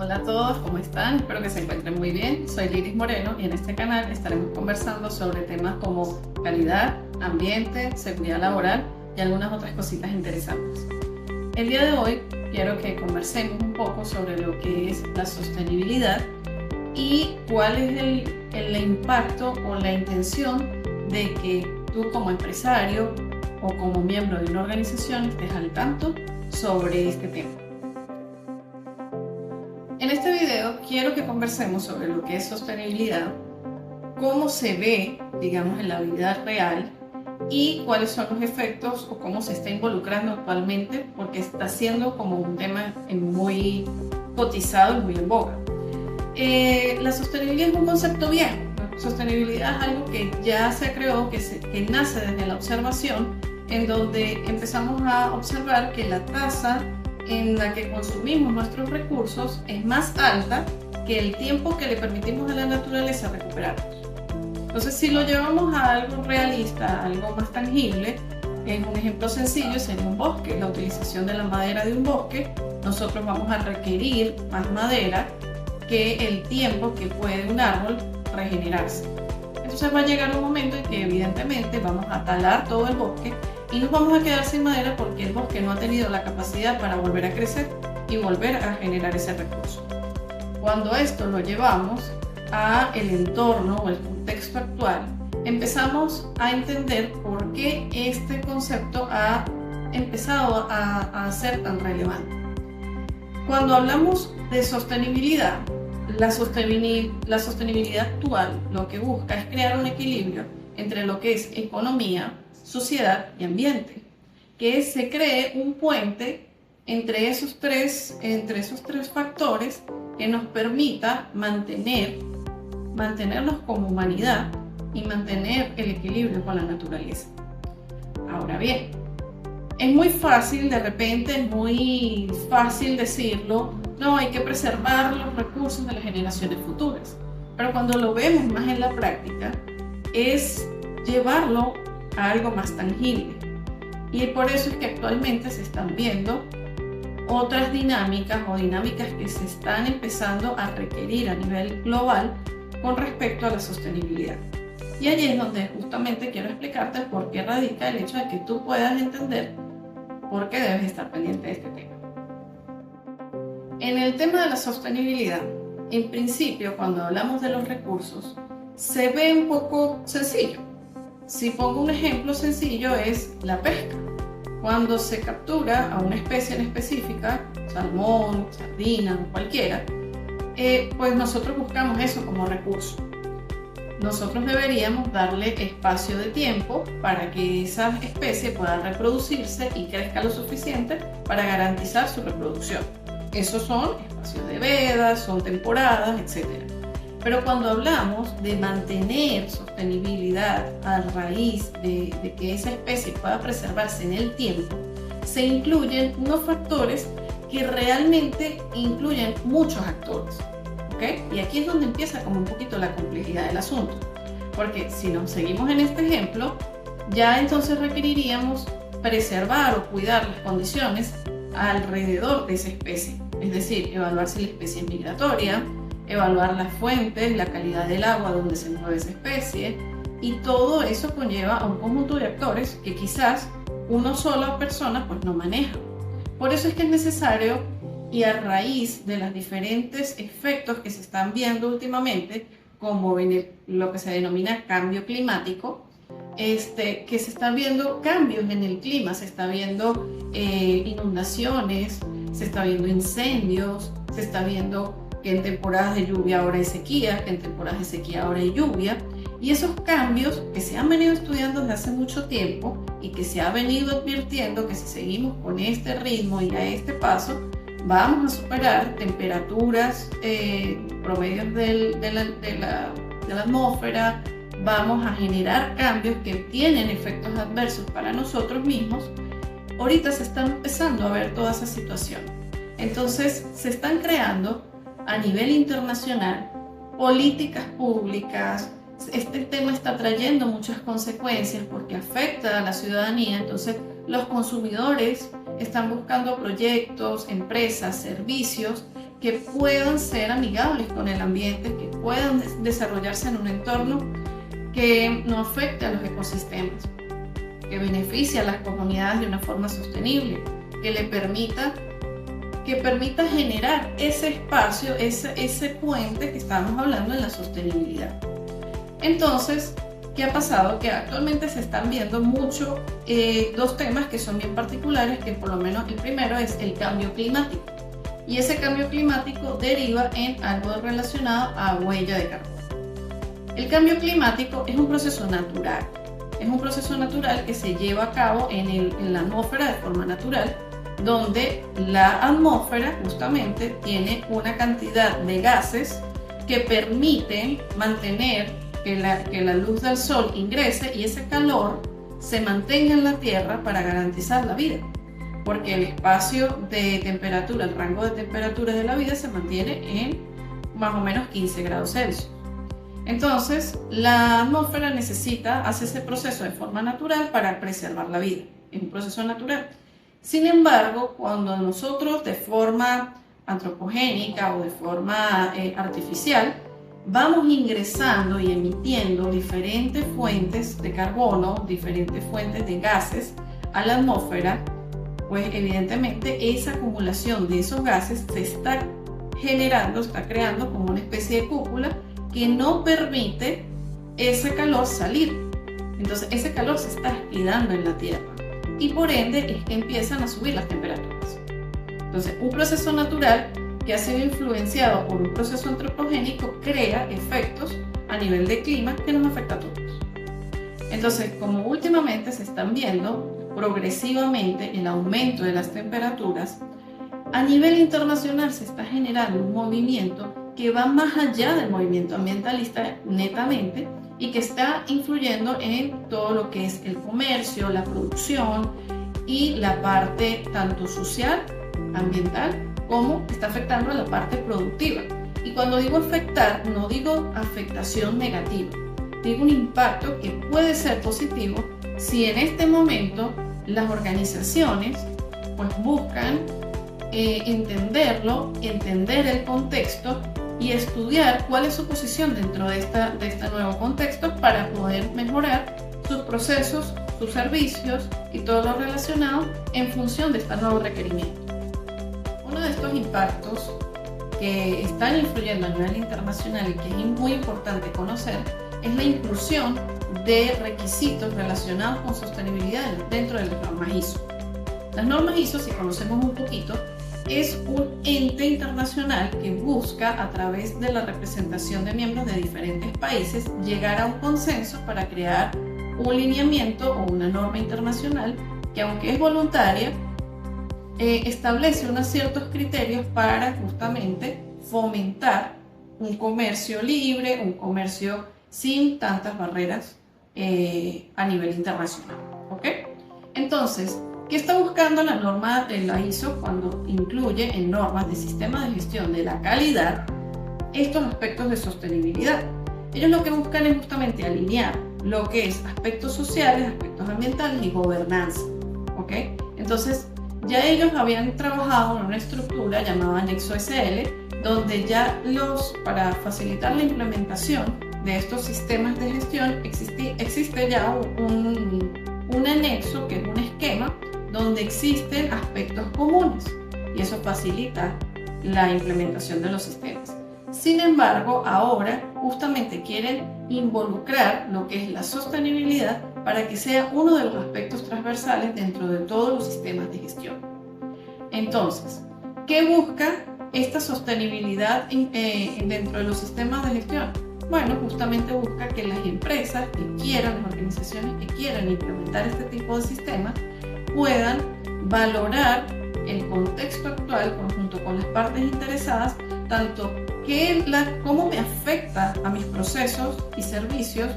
Hola a todos, ¿cómo están? Espero que se encuentren muy bien. Soy Liris Moreno y en este canal estaremos conversando sobre temas como calidad, ambiente, seguridad laboral y algunas otras cositas interesantes. El día de hoy quiero que conversemos un poco sobre lo que es la sostenibilidad y cuál es el impacto o la intención de que tú como empresario o como miembro de una organización estés al tanto sobre este tema. En este video quiero que conversemos sobre lo que es sostenibilidad, cómo se ve, digamos, en la vida real y cuáles son los efectos o cómo se está involucrando actualmente, porque está siendo como un tema muy cotizado y muy en boga. La sostenibilidad es un concepto viejo. La sostenibilidad es algo que ya se creó, que nace desde la observación, en donde empezamos a observar que la tasa en la que consumimos nuestros recursos es más alta que el tiempo que le permitimos a la naturaleza recuperarlos. Entonces, si lo llevamos a algo realista, a algo más tangible, en un ejemplo sencillo sería un bosque, la utilización de la madera de un bosque. Nosotros vamos a requerir más madera que el tiempo que puede un árbol regenerarse. Entonces va a llegar un momento en que evidentemente vamos a talar todo el bosque y nos vamos a quedar sin madera porque el bosque no ha tenido la capacidad para volver a crecer y volver a generar ese recurso. Cuando esto lo llevamos a el entorno o el contexto actual, empezamos a entender por qué este concepto ha empezado a ser tan relevante. Cuando hablamos de sostenibilidad, la sostenibilidad actual lo que busca es crear un equilibrio entre lo que es economía, sociedad y ambiente, que se cree un puente entre esos tres factores que nos permita mantenernos como humanidad y mantener el equilibrio con la naturaleza. Ahora bien, es muy fácil decirlo, no, hay que preservar los recursos de las generaciones futuras, pero cuando lo vemos más en la práctica es llevarlo a algo más tangible, y por eso es que actualmente se están viendo otras dinámicas que se están empezando a requerir a nivel global con respecto a la sostenibilidad. Y allí es donde justamente quiero explicarte por qué radica el hecho de que tú puedas entender por qué debes estar pendiente de este tema. En el tema de la sostenibilidad, en principio, cuando hablamos de los recursos, se ve un poco sencillo. Si pongo un ejemplo sencillo, es la pesca. Cuando se captura a una especie en específica, salmón, sardina o cualquiera, pues nosotros buscamos eso como recurso. Nosotros deberíamos darle espacio de tiempo para que esa especie pueda reproducirse y crezca lo suficiente para garantizar su reproducción. Esos son espacios de veda, son temporadas, etc. Pero cuando hablamos de mantener sostenibilidad a raíz de que esa especie pueda preservarse en el tiempo, se incluyen unos factores que realmente incluyen muchos actores. ¿Okay? Y aquí es donde empieza como un poquito la complejidad del asunto, porque si nos seguimos en este ejemplo, ya entonces requeriríamos preservar o cuidar las condiciones alrededor de esa especie, es decir, evaluar si la especie es migratoria, evaluar las fuentes, la calidad del agua donde se mueve esa especie, y todo eso conlleva a un conjunto de actores que quizás una sola persona pues no maneja. Por eso es que es necesario, y a raíz de los diferentes efectos que se están viendo últimamente, como en lo que se denomina cambio climático, que se están viendo cambios en el clima, se está viendo inundaciones, se está viendo incendios, se está viendo que en temporadas de lluvia ahora hay sequía, que en temporadas de sequía ahora hay lluvia, y esos cambios que se han venido estudiando desde hace mucho tiempo y que se ha venido advirtiendo que si seguimos con este ritmo y a este paso, vamos a superar temperaturas promedios de la atmósfera, vamos a generar cambios que tienen efectos adversos para nosotros mismos. Ahorita se está empezando a ver toda esa situación. Entonces se están creando a nivel internacional políticas públicas. Este tema está trayendo muchas consecuencias porque afecta a la ciudadanía. Entonces los consumidores están buscando proyectos, empresas, servicios que puedan ser amigables con el ambiente, que puedan desarrollarse en un entorno que no afecte a los ecosistemas, que beneficie a las comunidades de una forma sostenible, que permita generar ese espacio, ese puente que estábamos hablando en la sostenibilidad. Entonces, ¿qué ha pasado? Que actualmente se están viendo mucho dos temas que son bien particulares, que por lo menos el primero es el cambio climático. Y ese cambio climático deriva en algo relacionado a huella de carbono. El cambio climático es un proceso natural. Es un proceso natural que se lleva a cabo en la atmósfera de forma natural, donde la atmósfera justamente tiene una cantidad de gases que permiten mantener que la luz del sol ingrese y ese calor se mantenga en la Tierra para garantizar la vida. Porque el espacio de temperatura, el rango de temperaturas de la vida se mantiene en más o menos 15 grados Celsius. Entonces, la atmósfera hace ese proceso de forma natural para preservar la vida. Es un proceso natural. Sin embargo, cuando nosotros de forma antropogénica o de forma artificial vamos ingresando y emitiendo diferentes fuentes de carbono, diferentes fuentes de gases a la atmósfera, pues evidentemente esa acumulación de esos gases se está creando como una especie de cúpula que no permite ese calor salir. Entonces ese calor se está quedando en la Tierra y por ende es que empiezan a subir las temperaturas. Entonces un proceso natural que ha sido influenciado por un proceso antropogénico crea efectos a nivel de clima que nos afecta a todos. Entonces, como últimamente se están viendo progresivamente el aumento de las temperaturas, a nivel internacional se está generando un movimiento que va más allá del movimiento ambientalista netamente y que está influyendo en todo lo que es el comercio, la producción y la parte tanto social, ambiental, como está afectando a la parte productiva. Y cuando digo afectar, no digo afectación negativa, digo un impacto que puede ser positivo si en este momento las organizaciones pues buscan entender el contexto y estudiar cuál es su posición dentro de este nuevo contexto para poder mejorar sus procesos, sus servicios y todo lo relacionado en función de este nuevo requerimiento. Uno de estos impactos que están influyendo a nivel internacional y que es muy importante conocer es la inclusión de requisitos relacionados con sostenibilidad dentro de las normas ISO. Las normas ISO, si conocemos un poquito, es un ente internacional que busca, a través de la representación de miembros de diferentes países, llegar a un consenso para crear un lineamiento o una norma internacional que, aunque es voluntaria, establece unos ciertos criterios para justamente fomentar un comercio libre, un comercio sin tantas barreras a nivel internacional. ¿Ok? Entonces, ¿qué está buscando la norma de la ISO cuando incluye en normas de sistema de gestión de la calidad estos aspectos de sostenibilidad? Ellos lo que buscan es justamente alinear lo que es aspectos sociales, aspectos ambientales y gobernanza. ¿Ok? Entonces, ya ellos habían trabajado en una estructura llamada Anexo SL, donde ya para facilitar la implementación de estos sistemas de gestión existe ya un anexo, que es un esquema donde existen aspectos comunes y eso facilita la implementación de los sistemas. Sin embargo, ahora justamente quieren involucrar lo que es la sostenibilidad para que sea uno de los aspectos transversales dentro de todos los sistemas de gestión. Entonces, ¿qué busca esta sostenibilidad dentro de los sistemas de gestión? Bueno, justamente busca que las empresas que quieran, las organizaciones que quieran implementar este tipo de sistemas, puedan valorar el contexto actual junto con las partes interesadas, tanto cómo me afecta a mis procesos y servicios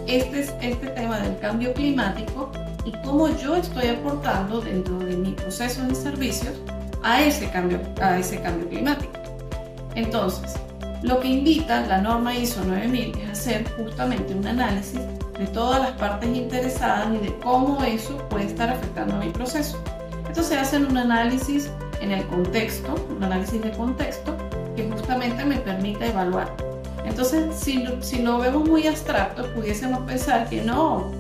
este tema del cambio climático y cómo yo estoy aportando dentro de mis procesos y servicios a ese cambio climático. Entonces, lo que invita la norma ISO 9000 es hacer justamente un análisis de todas las partes interesadas y de cómo eso puede estar afectando a mi proceso. Entonces hacen un análisis en el contexto, un análisis de contexto, que justamente me permita evaluar. Entonces, si lo vemos muy abstracto, pudiésemos pensar que no,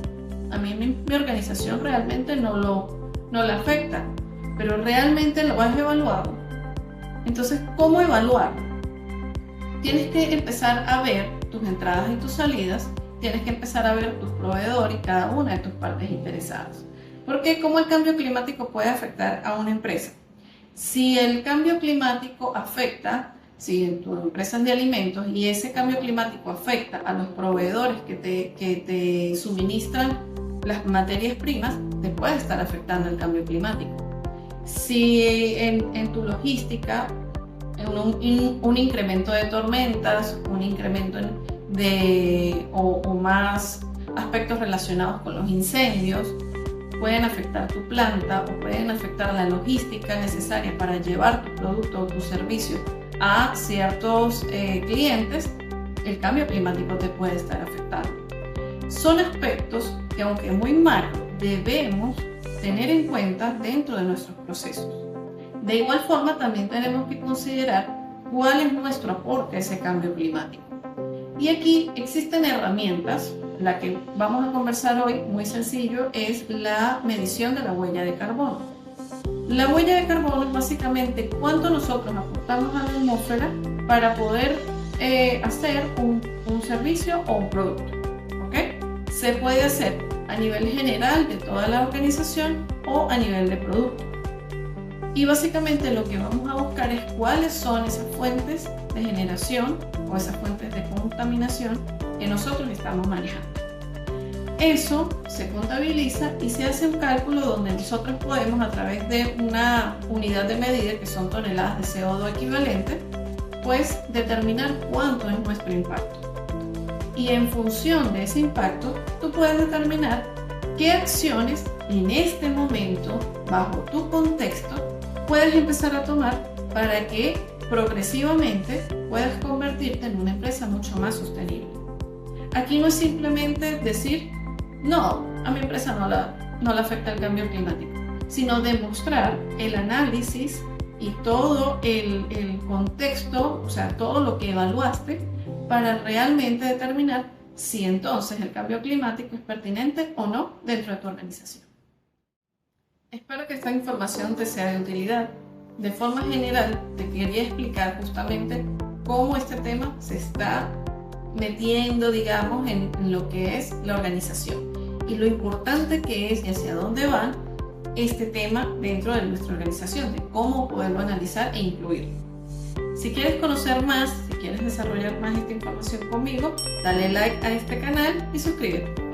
a mí mi organización realmente no la afecta, pero realmente lo has evaluado. Entonces, ¿cómo evaluarlo? Tienes que empezar a ver tus entradas y tus salidas, tienes que empezar a ver tus proveedores y cada una de tus partes interesadas. Porque ¿cómo el cambio climático puede afectar a una empresa? Si el cambio climático afecta, si en tu empresa es de alimentos y ese cambio climático afecta a los proveedores que te suministran las materias primas, te puede estar afectando el cambio climático. Si en tu logística un incremento de tormentas, un incremento o más aspectos relacionados con los incendios, pueden afectar tu planta o pueden afectar la logística necesaria para llevar tu producto o tu servicio a ciertos clientes, el cambio climático te puede estar afectando. Son aspectos que, aunque muy macro, debemos tener en cuenta dentro de nuestros procesos. De igual forma, también tenemos que considerar cuál es nuestro aporte a ese cambio climático. Y aquí existen herramientas. La que vamos a conversar hoy, muy sencillo, es la medición de la huella de carbono. La huella de carbono es básicamente cuánto nosotros aportamos a la atmósfera para poder hacer un servicio o un producto. ¿Okay? Se puede hacer a nivel general de toda la organización o a nivel de producto. Y básicamente lo que vamos a buscar es cuáles son esas fuentes de generación o esas fuentes de contaminación que nosotros estamos manejando. Eso se contabiliza y se hace un cálculo donde nosotros podemos, a través de una unidad de medida que son toneladas de CO2 equivalente, pues determinar cuánto es nuestro impacto. Y en función de ese impacto, tú puedes determinar qué acciones en este momento, bajo tu contexto, puedes empezar a tomar para que progresivamente puedas convertirte en una empresa mucho más sostenible. Aquí no es simplemente decir, no, a mi empresa no la afecta el cambio climático, sino demostrar el análisis y todo el contexto, o sea, todo lo que evaluaste para realmente determinar si entonces el cambio climático es pertinente o no dentro de tu organización. Espero que esta información te sea de utilidad. De forma general, te quería explicar justamente cómo este tema se está metiendo, digamos, en lo que es la organización y lo importante que es y hacia dónde va este tema dentro de nuestra organización, de cómo poderlo analizar e incluirlo. Si quieres conocer más, si quieres desarrollar más esta información conmigo, dale like a este canal y suscríbete.